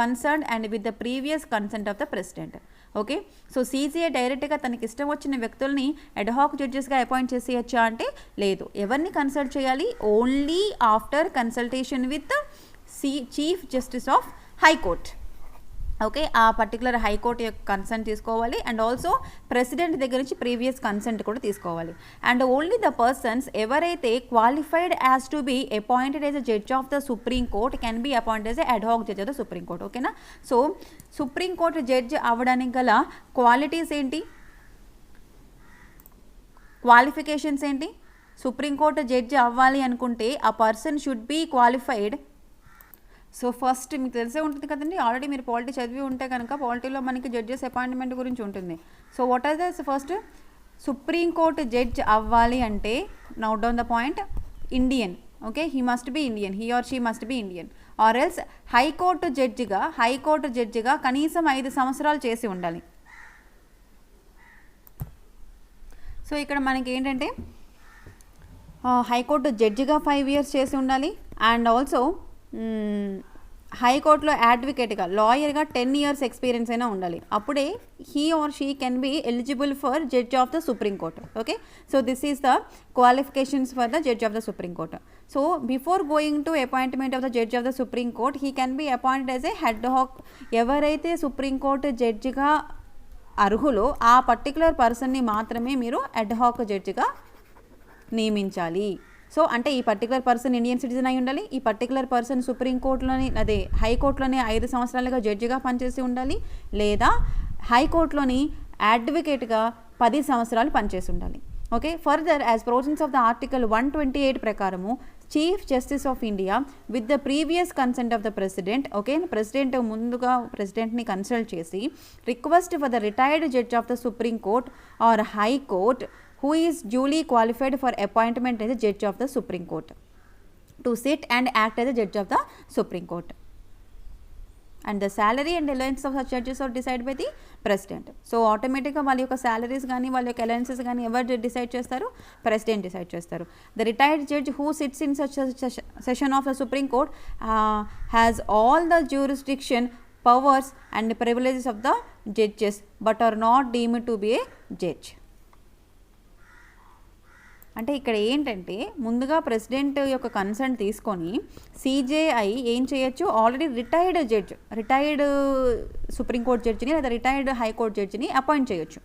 concerned and with the previous consent of the President. Okay, so CJI డైరెక్ట్గా తనకి ఇష్టం వచ్చిన వ్యక్తుల్ని ad hoc జడ్జెస్గా appoint చేసేయచ్చా అంటే లేదు. ఎవరిని consult చేయాలి? Only after consultation with chief justice of high court. Okay, ఆ పర్టికులర్ హైకోర్టు యొక్క కన్సెంట్ తీసుకోవాలి, అండ్ ఆల్సో ప్రెసిడెంట్ దగ్గర నుంచి ప్రీవియస్ కన్సెంట్ కూడా తీసుకోవాలి. అండ్ ఓన్లీ ద పర్సన్స్ ఎవరైతే qualified as to be appointed as a judge of the Supreme court can be appointed as a ad hoc judge of the Supreme court. ఓకేనా, so supreme court judge అవ్వడానికి గల qualities ఏంటి, qualifications ఏంటి? Supreme court judge అవ్వాలి అనుకుంటే ఆ person should be qualified so first మీకు తెలిసే ఉంటుంది కదండి, ఆల్రెడీ మీరు పాలిటీ చదివి ఉంటే కనుక పాలిటీలో మనకి జడ్జెస్ అపాయింట్మెంట్ గురించి ఉంటుంది. So what are the first, Supreme Court judge అవ్వాలి అంటే, note down the point, Indian. Okay, he must be Indian, he or she must be Indian. Or else High Court జడ్జిగా కనీసం 5 సంవత్సరాలు చేసి ఉండాలి. సో ఇక్కడ మనకి ఏంటంటే హైకోర్టు జడ్జిగా 5 years చేసి ఉండాలి, అండ్ ఆల్సో హైకోర్టులో అడ్వకేట్గా లాయర్గా 10 years ఎక్స్పీరియన్స్ అయినా ఉండాలి. అప్పుడే he or she can be eligible for judge of the Supreme Court. Okay, so this is the qualifications for the judge of the Supreme Court. So before going to appointment of the judge of the Supreme Court, he can be appointed as a ad hoc. ఎవరైతే Supreme Court జడ్జిగా అర్హులో ఆ particular పర్సన్ని మాత్రమే మీరు head hack జడ్జిగా నియమించాలి. So అంటే ఈ పర్టికులర్ పర్సన్ ఇండియన్ సిటిజన్ అయి ఉండాలి, ఈ పర్టికులర్ పర్సన్ సుప్రీంకోర్టులోని హైకోర్టులోనే 5 సంవత్సరాలుగా జడ్జిగా పనిచేసి ఉండాలి, లేదా హైకోర్టులోని అడ్వకేట్గా 10 సంవత్సరాలు పనిచేసి ఉండాలి. Okay, further as provisions of the article 128 ప్రకారము chief justice of India with the previous consent of the president, okay, president ముందుగా ప్రెసిడెంట్ని కన్సల్ట్ చేసి request for the retired judge of the Supreme Court or high court who is duly qualified for appointment as a judge of the Supreme Court to sit and act as a judge of the Supreme Court. And the salary and allowances of such judges are decided by the president. So automatically వాళ్ళ యొక్క salaries కానీ వాళ్ళ యొక్క allowances కానీ ఎవరు decide చేస్తారు? President decide చేస్తారు. The retired judge who sits in such a session of the Supreme Court has all the jurisdiction, powers and privileges of the judges but are not deemed to be a judge. అంటే ఇక్కడ ఏంటంటే ముందుగా president యొక్క concern తీసుకొని CJI ఏం చేయొచ్చు, already retired supreme court జడ్జిని లేదా retired high court జడ్జిని appoint చేయొచ్చు.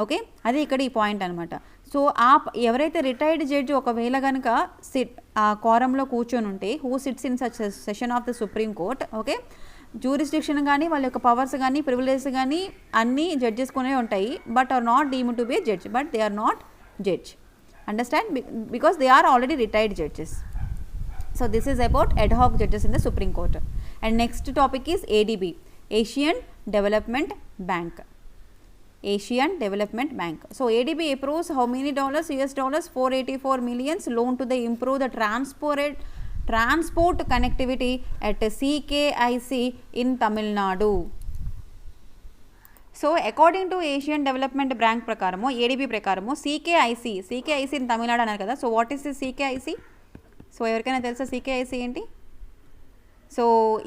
ఓకే, అది ఇక్కడ ఈ పాయింట్ అనమాట. సో ఎవరైతే రిటైర్డ్ జడ్జి ఒకవేళ కనుక ఆ కోరంలో కూర్చొని ఉంటే, who sits in such session of the Supreme Court, okay, jurisdiction కానీ వాళ్ళ యొక్క పవర్స్ కానీ ప్రివిలేజెస్ కానీ అన్నీ జడ్జెస్కునే ఉంటాయి, but are not deemed to be judge, but they are not judge. Understand? Because they are already retired judges. So this is about ad hoc judges in the Supreme Court. And next topic is ADB, Asian Development Bank. Asian Development Bank. So ADB approves how many dollars? US $484 million loan to the improve the transport connectivity at CKIC in Tamil Nadu. So according to Asian Development Bank ప్రకారము, ADB ప్రకారము CKIC in Tamil Nadu అన్నారు కదా. So what is the CKIC? So ఎవరికైనా తెలుసా CKIC ఏంటి? So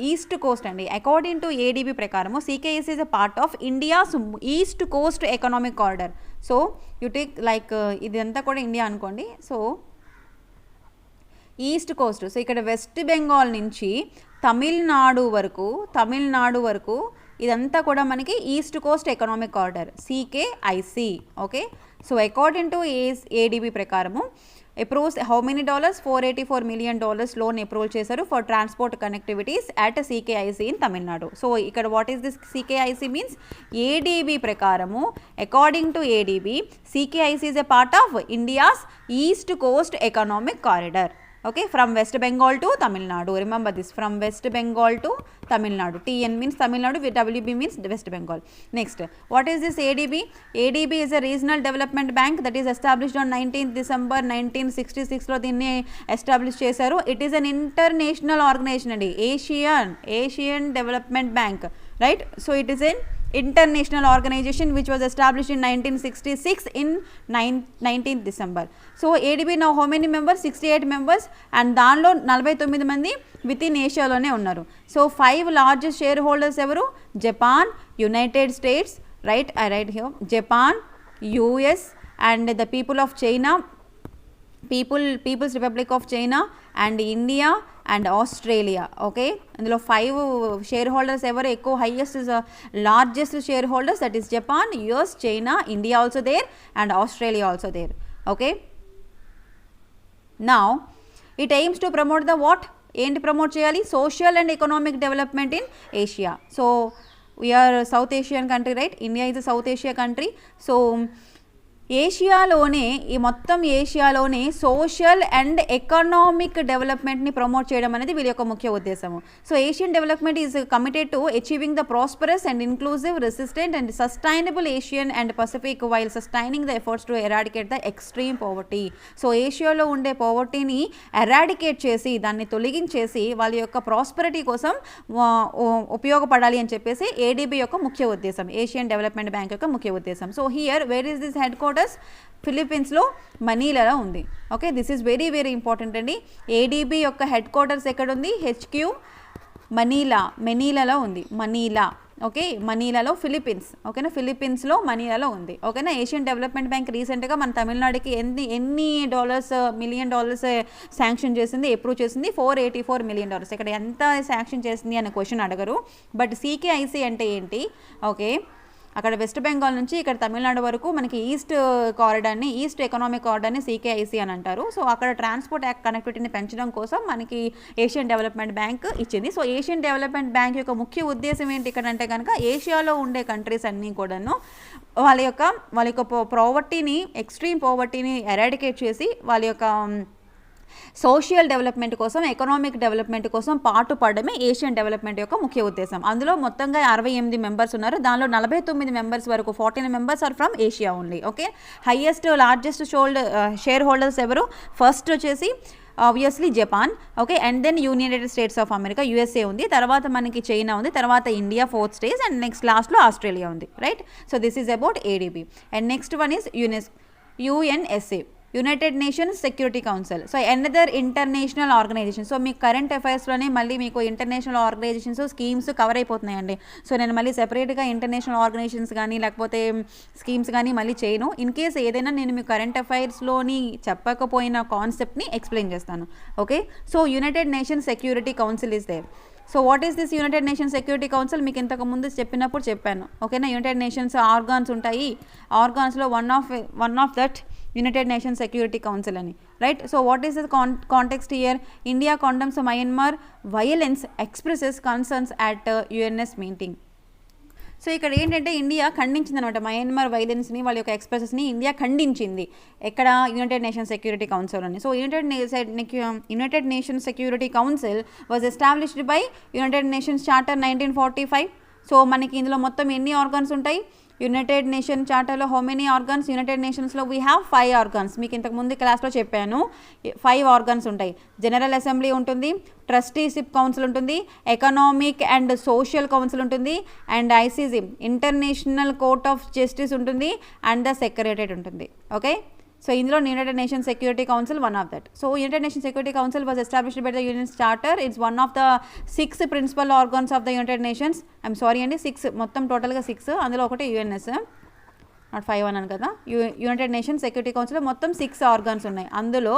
east coast అండి. According to ADB ప్రకారము CKIC is a part of India's east coast economic corridor. So you take like ఇదంతా కూడా ఇండియా అనుకోండి. సో ఈస్ట్ కోస్ట్, సో ఇక్కడ వెస్ట్ బెంగాల్ నుంచి తమిళనాడు వరకు ఇదంతా కూడా మనకి east coast economic corridor CKIC. Okay, so according to ADB ప్రకారము approves how many dollars? $484 million loan approval చేశారు for transport connectivities at CKIC in Tamil Nadu. So ఇక్కడ what is this CKIC means? ADB ప్రకారము according to ADB CKIC is a part of India's east coast economic corridor. Okay, from West Bengal to Tamil Nadu. Remember this, from West Bengal to Tamil Nadu. TN means Tamil Nadu, WB means West Bengal. Next, what is this ADB? ADB is a regional development bank that is established on 19th December 1966 లో దీన్ని establish చేశారు. It is an international organization అండి, Asian Development Bank, right? So it is an international organization which was established in 1966 in 19th December. So ADB now how many members? 68 members, and దానిలో 49 మంది with in ఏషియాలోనే ఉన్నారు. So 5 largest share holders ఎవరు? Japan, United States, right, I right here, Japan, US and the people of China, people's republic of China and India and Australia. Okay, అందులో 5 share holders ఎవరు ఎక్కువ highest largest share holders? That is Japan, US, China, India also there and Australia also there. Okay, now it aims to promote the what? ఏంటి promote చేయాలి? Social and economic development in Asia. So we are South Asian country, right? India is a South Asia country. So ఏషియాలోనే ఈ మొత్తం ఏషియాలోనే social and economic డెవలప్మెంట్ని promote చేయడం అనేది వీళ్ళ యొక్క ముఖ్య ఉద్దేశము. So Asian Development is committed to achieving the prosperous and inclusive, resistant and sustainable Asian and Pacific while sustaining the efforts to eradicate the extreme poverty. So ఏషియాలో ఉండే పోవర్టీని ఎరాడికేట్ చేసి, దాన్ని తొలగించేసి వాళ్ళ యొక్క ప్రాస్పరిటీ కోసం ఉపయోగపడాలి అని చెప్పేసి ఏడీబీ యొక్క ముఖ్య ఉద్దేశం, ఏషియన్ డెవలప్మెంట్ బ్యాంక్ యొక్క ముఖ్య ఉద్దేశం. So here where is this headquarters? ఫిలిప్పీన్స్లో మనీలాలో ఉంది. Okay, this is very very important అండి. ఏడీబీ యొక్క హెడ్ క్వార్టర్స్ ఎక్కడ ఉంది? హెచ్క్యూ మనీలాలో ఉంది. మనీలా, ఓకే, మనీలాలో ఫిలిప్పీన్స్. ఓకేనా, ఫిలిప్పీన్స్లో మనీలాలో ఉంది. ఓకేనా, ఏషియన్ డెవలప్మెంట్ బ్యాంక్ రీసెంట్గా మన తమిళనాడుకి ఎన్ని మిలియన్ డాలర్స్ శాంక్షన్ చేసింది, అప్రూవ్ చేసింది? $484 million. ఇక్కడ ఎంత శాంక్షన్ చేసింది అనే క్వశ్చన్ అడగరు. బట్ సీకేఐసీ అంటే ఏంటి? ఓకే, అక్కడ వెస్ట్ బెంగాల్ నుంచి ఇక్కడ తమిళనాడు వరకు మనకి ఈస్ట్ ఎకనామిక్ కారిడార్ని సీకేఐసీ అని అంటారు. సో అక్కడ ట్రాన్స్పోర్ట్ కనెక్టివిటీని పెంచడం కోసం మనకి ఏషియన్ డెవలప్మెంట్ బ్యాంక్ ఇచ్చింది. సో ఏషియన్ డెవలప్మెంట్ బ్యాంక్ యొక్క ముఖ్య ఉద్దేశం ఏంటి ఇక్కడ అంటే కనుక, ఏషియాలో ఉండే కంట్రీస్ అన్నీ కూడాను వాళ్ళ యొక్క పావర్టీని, ఎక్స్ట్రీమ్ పావర్టీని ఎరాడికేట్ చేసి వాళ్ళ యొక్క సోషల్ డెవలప్మెంట్ కోసం, ఎకనామిక్ డెవలప్మెంట్ కోసం పాటుపడమే ఏషియన్ డెవలప్మెంట్ యొక్క ముఖ్య ఉద్దేశం. అందులో మొత్తంగా 68 మెంబర్స్ ఉన్నారు. దానిలో 49 మెంబర్స్ వరకు 14 members are from Asia only. Okay, largest share holders ఎవరు? ఫస్ట్ వచ్చేసి obviously Japan, okay, and then United States of America, USA ఉంది, తర్వాత మనకి చైనా ఉంది, తర్వాత India 4th stage, and next లాస్ట్లో ఆస్ట్రేలియా ఉంది. Right, so this is about ADB. And next one is UNSA, United Nations Security council. So another international organization. So మీకు current అఫైర్స్లోనే మళ్ళీ మీకు international organizations schemes cover అయిపోతున్నాయండి. So నేను మళ్ళీ సెపరేట్గా international organisations కానీ లేకపోతే స్కీమ్స్ కానీ మళ్ళీ చేయను. ఇన్ కేస్ ఏదైనా నేను మీకు కరెంట్ అఫైర్స్లోని చెప్పకపోయిన కాన్సెప్ట్ని ఎక్స్ప్లెయిన్ చేస్తాను. Okay, so United Nations Security Council is there. So what is this United Nations Security Council? మీకు ఇంతకు ముందు చెప్పినప్పుడు చెప్పాను. ఓకేనా, యునైటెడ్ నేషన్స్ ఆర్గాన్స్ ఉంటాయి. ఆర్గాన్స్లో one of that United Nations Security Council అని. Right, so what is the context here? India condemns Myanmar violence, expresses concerns at UNS meeting. So ఇక్కడ ఏంటంటే ఇండియా ఖండించింది అనమాట, మయన్మార్ వైలెన్స్ని, వాళ్ళ యొక్క ఎక్స్ప్రెసెస్ని ఇండియా ఖండించింది. ఎక్కడ? యునైటెడ్ నేషన్స్ సెక్యూరిటీ కౌన్సిల్ అని. So United Nations Security council was established by United Nations charter 1945. So మనకి ఇందులో మొత్తం ఎన్ని ఆర్గాన్స్ ఉంటాయి? యునైటెడ్ నేషన్ చార్టర్లో హౌ మెనీ ఆర్గాన్స్? యునైటెడ్ నేషన్స్లో వీ హ్యావ్ 5 ఆర్గాన్స్. మీకు ఇంతకు ముందు క్లాస్లో చెప్పాను, 5 ఆర్గాన్స్ ఉంటాయి. జనరల్ అసెంబ్లీ ఉంటుంది, ట్రస్టీషిప్ కౌన్సిల్ ఉంటుంది, ఎకనామిక్ అండ్ సోషల్ కౌన్సిల్ ఉంటుంది, and ICJ International Court of Justice ఉంటుంది, అండ్ ద సెక్రటరేట్ ఉంటుంది. ఓకే, సో ఇందులో united nation security council one of that. So united nation security council was established by the UN charter. It's one of the 6 principal organs of the united nations. I'm sorry అండి, 6 మొత్తం టోటల్గా 6, అందులో ఒకటి UNS, not 5 అన్నాను కదా. United nation security కౌన్సిల్లో మొత్తం 6 organs ఉన్నాయి. అందులో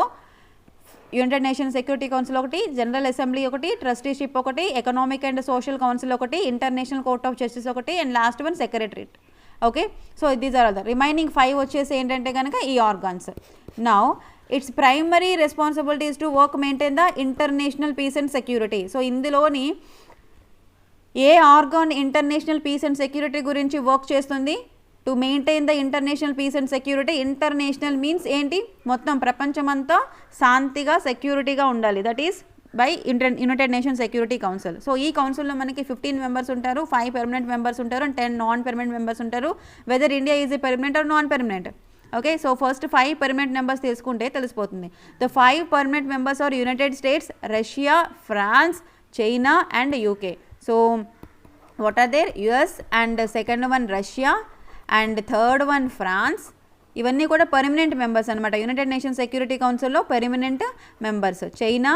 యునైటెడ్ నేషన్ సెక్యూరిటీ కౌన్సిల్ ఒకటి, జనరల్ అసెంబ్లీ ఒకటి, ట్రస్టీషిప్ ఒకటి, ఎకనామిక్ అండ్ సోషల్ కౌన్సిల్ ఒకటి, ఇంటర్నేషనల్ కోర్ట్ ఆఫ్ జస్టిస్ ఒకటి, and last one Secretariat. Okay, so these are the remaining 5 వచ్చేసి ఏంటంటే కనుక ఈ organs. Now its primary responsibilities to work maintain the international peace and security. So ఇందులోని ఏ organ international peace and security గురించి work చేస్తుంది? To maintain the international peace and security. International means ఏంటి? మొత్తం ప్రపంచమంతా శాంతిగా, సెక్యూరిటీగా ఉండాలి. That is by united nation security council. So ఈ కౌన్సిల్లో మనకి 15 మెంబర్స్ ఉంటారు, 5 పెర్మనెంట్ మెంబర్స్ ఉంటారు, అండ్ 10 నాన్ పెర్మనెంట్ మెంబర్స్ ఉంటారు. Whether India is a permanent or non permanent. Okay, so first 5 permanent members తీసుకుంటే తెలిసిపోతుంది. The 5 permanent members are united states, Russia, France, China and UK. So what are there? US, and second one Russia, and third one France. ఇవన్నీ కూడా permanent members అనమాట. United nation security కౌన్సిల్లో permanent members. China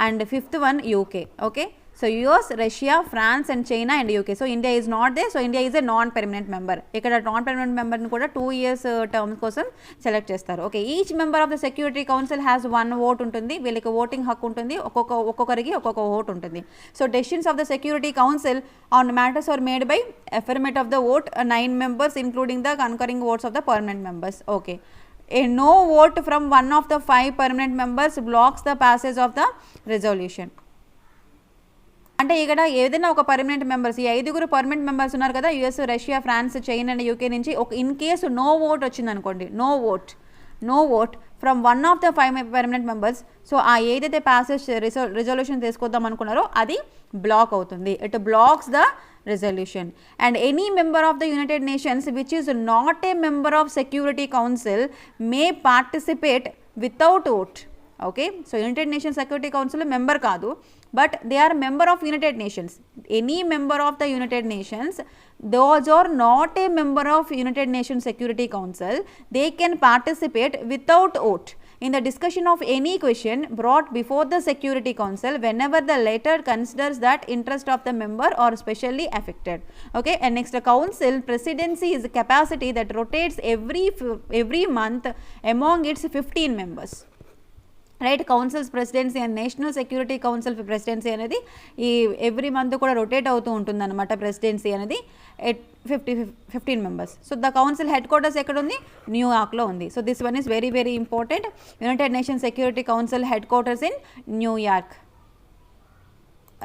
and 5th one UK. Okay, so US, Russia, France and China and UK. So India is not they. So India is a non permanent member. ఇక్కడ non permanent మెంబర్ని కూడా 2 years terms కోసం select చేస్తారు. Okay, each member of the security council has 1 vote ఉంటుంది. వీళ్ళకి voting హక్కు ఉంటుంది, ఒక్కొక్కరికి ఒక్కొక్క ఓట్ ఉంటుంది. So decisions of the security council on matters are made by affirmative of the vote 9 members including the concurring votes of the permanent members. Okay, a no vote from one of the 5 permanent members blocks the passage of the resolution. అంటే ఇక్కడ ఏదైనా ఒక permanent members, ఈ 5 permanent members ఉన్నారు కదా, US, Russia, France, China and UK నుంచి ఒక in case no vote వచ్చిందనుకోండి, no vote from one of the 5 permanent members, so ఆ ఏదైతే ప్యాసేజ్ రిజల్యూషన్ తీసుకొద్దాం అనుకున్నారో అది బ్లాక్ అవుతుంది. It blocks the resolution. And any member of the United Nations which is not a member of Security Council may participate without vote. Okay, so United Nations Security Council member kaadu, but they are member of United Nations. Any member of the United Nations, those are not a member of United Nations Security Council, they can participate without vote in the discussion of any question brought before the Security Council whenever the latter considers that interest of the member are specially affected. Okay, and next, the council presidency is a capacity that rotates every month among its 15 members. Right, councils presidency and national security council presidency అనేది ఈ every month కూడా rotate అవుతూ ఉంటుంది అనమాట. Presidency అనేది 15 members. So the council head quarters ఎక్కడ ఉంది? న్యూయార్క్లో ఉంది. So this one is very very important. United nation security council head quarters in New York.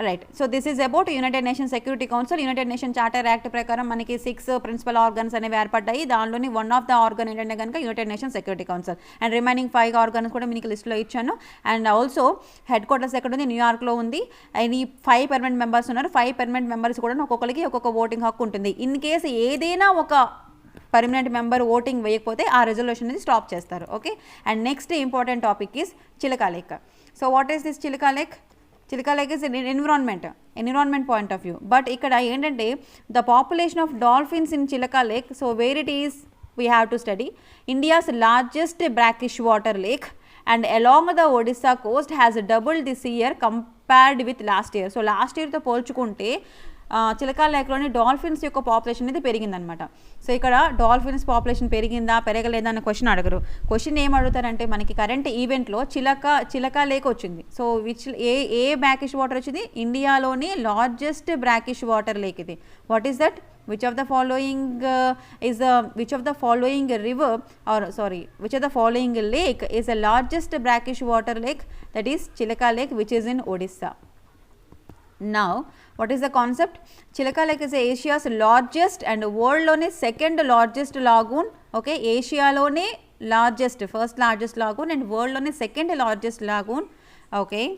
Right, so this is about United nation security council. United nation charter act ప్రకారం మనకి 6 principal organs అనేవి ఏర్పడ్డాయి. దానిలోని one of the organ ఏంటంటే కనుక United nation security council. And remaining 5 organs కూడా మీకు లిస్ట్లో ఇచ్చాను. అండ్ ఆల్సో హెడ్ క్వార్టర్స్ ఎక్కడ ఉంది? న్యూయార్క్లో ఉంది. అండ్ ఈ 5 పర్మనెంట్ మెంబర్స్ ఉన్నారు. 5 పర్మనెంట్ మెంబర్స్ కూడా ఒక్కొక్కరికి ఒక్కొక్క ఓటింగ్ హక్కు ఉంటుంది. ఇన్ కేసు ఏదైనా ఒక పర్మనెంట్ మెంబర్ ఓటింగ్ వేయకపోతే ఆ రెజల్యూషన్ అనేది స్టాప్ చేస్తారు. Okay, and next important topic is Chilika lake. So what is this Chilika lake? Chilika lake is environment point of view. But ఇక్కడ ఏంటంటే the population of dolphins in Chilika lake, so where it is we have to study. India's largest brackish water lake and along the Odisha coast has double this year compared with last year. So last ఇయర్తో పోల్చుకుంటే చిలకా లేక్లోని dolphins యొక్క population అనేది పెరిగిందనమాట. So ఇక్కడ dolphins population పెరిగిందా పెరగలేదా అనే question అడగరు. Question ఏం అడుగుతారంటే మనకి కరెంట్ ఈవెంట్లో చిలకా లేక్ వచ్చింది. సో ఏ బ్రాకిష్ వాటర్ వచ్చింది? ఇండియాలోని లార్జెస్ట్ బ్రాకిష్ వాటర్ లేక్ ఇది. What is that? which of the following river, or sorry, which of the following lake is the largest brackish water lake? That is Chilaka Lake, which is in Odisha. Now what is the concept? Chilaka Lake is Asia's largest and world lone second largest lagoon. Okay, Asia lone first largest lagoon and world lone second largest lagoon. Okay,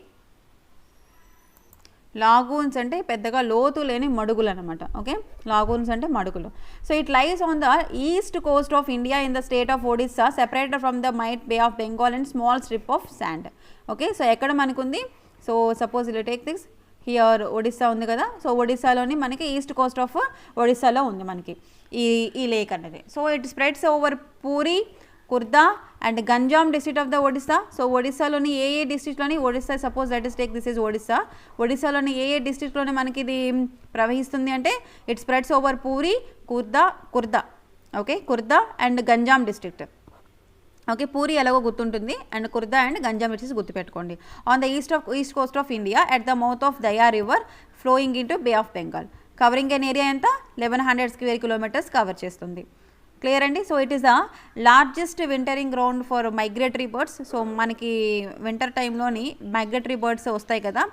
లాగూన్స్ అంటే పెద్దగా లోతు లేని మడుగులు అనమాట. Okay, lagoons అంటే మడుగులు. So it lies on the east coast of India in the state of Odisha, separated from the mighty bay of Bengal and small strip of sand. Okay, so ఎక్కడ మనకుంది? సో సపోజ్ ఇలా టేక్ దిస్ హియర్, ఒడిస్సా ఉంది కదా. So ఒడిస్సాలోని మనకి east coast of ఒడిస్సాలో ఉంది మనకి ఈ lake అనేది. So it spreads over Puri, Khurda and Ganjam district of the Odisha. So ఒడిస్సాలోని ఏ డిస్ట్రిక్ట్లోని, Odisha suppose that is take this is Odisha, ఒడిస్సాలోని ఏ డిస్ట్రిక్ట్లోని మనకి ఇది ప్రవహిస్తుంది అంటే it spreads over Puri, Khurda. Okay, Khurda and Ganjam district. Okay, Puri ఎలాగో గుర్తుంటుంది అండ్ కుర్దా అండ్ గంజాం వచ్చేసి గుర్తుపెట్టుకోండి. On the east coast of India at the mouth of Daya river flowing in to be of Bengal. Covering an area ఎంత? 1100 స్క్వేర్ కిలోమీటర్స్ కవర్ చేస్తుంది. Clear అండి. So it is the largest wintering ground for migratory birds. So మనకి winter టైంలోని migratory birds వస్తాయి కదా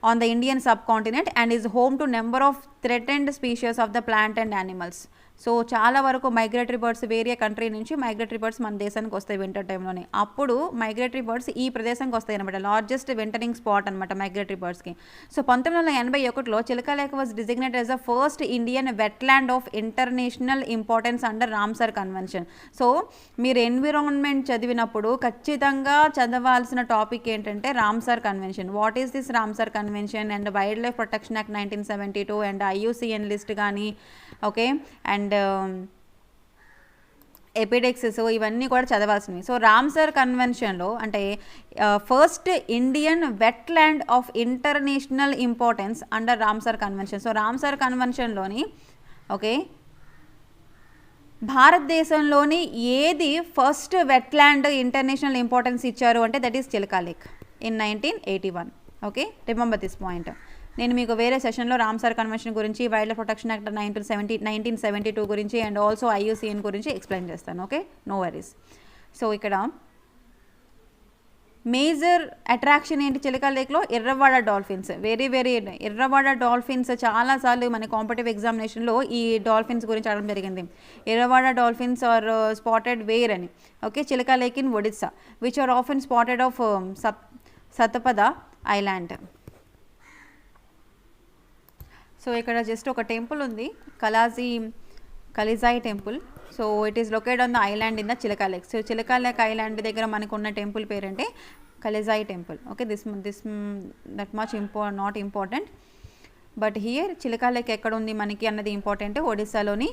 on the Indian subcontinent and is home to number of threatened species of the plant and animals. So చాలా వరకు migratory birds వేరే country నుంచి migratory birds మన దేశానికి వస్తాయి వింటర్ టైంలోనే. అప్పుడు మైగ్రేటరీ బర్డ్స్ ఈ ప్రదేశానికి వస్తాయి అనమాట. లార్జెస్ట్ వింటరింగ్ స్పాట్ అనమాట మైగ్రేటరీ బర్డ్స్కి. సో 1981లో Chilika lake was designated as the first Indian wetland of international importance under Ramsar convention. So మీరు ఎన్విరాన్మెంట్ చదివినప్పుడు ఖచ్చితంగా చదవాల్సిన టాపిక్ ఏంటంటే Ramsar convention. What is this Ramsar convention and wildlife protection act 1972 and IUCN list కానీ, okay, and ఎపిడెక్సెస్ ఇవన్నీ కూడా చదవాల్సినవి. సో రామ్సర్ కన్వెన్షన్లో అంటే first Indian wetland of international importance under Ramsar convention. So Ramsar కన్వెన్షన్లోని ఓకే భారతదేశంలోని ఏది ఫస్ట్ వెట్లాండ్ ఇంటర్నేషనల్ ఇంపార్టెన్స్ ఇచ్చారు అంటే that is Chilika lake in 1981. Okay, remember this point. నేను మీకు వేరే సెషన్లో రామ్సర్ కన్వెన్షన్ గురించి, వైల్డ్ లైఫ్ ప్రొటెక్షన్ యాక్ట్ 1972 గురించి అండ్ ఆల్సో IUCN గురించి ఎక్స్ప్లెయిన్ చేస్తాను. Okay, no worries. సో ఇక్కడ మేజర్ అట్రాక్షన్ ఏంటి చిలకా లేక్లో? Irrawaddy dolphins. Very Irrawaddy dolphins చాలాసార్లు మన కాంపిటేటివ్ ఎగ్జామినేషన్లో ఈ డాల్ఫిన్స్ గురించి అడగడం జరిగింది. Irrawaddy dolphins are spotted wear అని. Okay, Chilika lake in Odisha which are often spotted off Satapada island. So ఇక్కడ జస్ట్ ఒక టెంపుల్ ఉంది, Kalijai temple. So it is located on the island in the Chilika lake. So Chilika lake island దగ్గర మనకు ఉన్న temple పేరంటే Kalijai temple. Okay, this that much not important, but here Chilika lake ఎక్కడ ఉంది మనకి అన్నది ఇంపార్టెంట్, ఒడిస్సాలోని.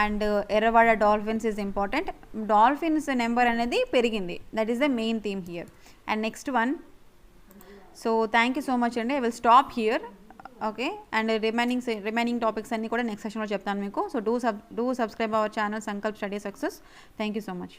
And Irrawaddy dolphins is important. Dolphins number అనేది పెరిగింది, that is the main theme here. And next one, so thank you so much అండి. I will stop here. Okay, and remaining topics అన్నీ కూడా నెక్స్ట్ సెషన్లో చెప్తాను మీకు. So do subscribe our channel Sankalp study success. Thank you so much.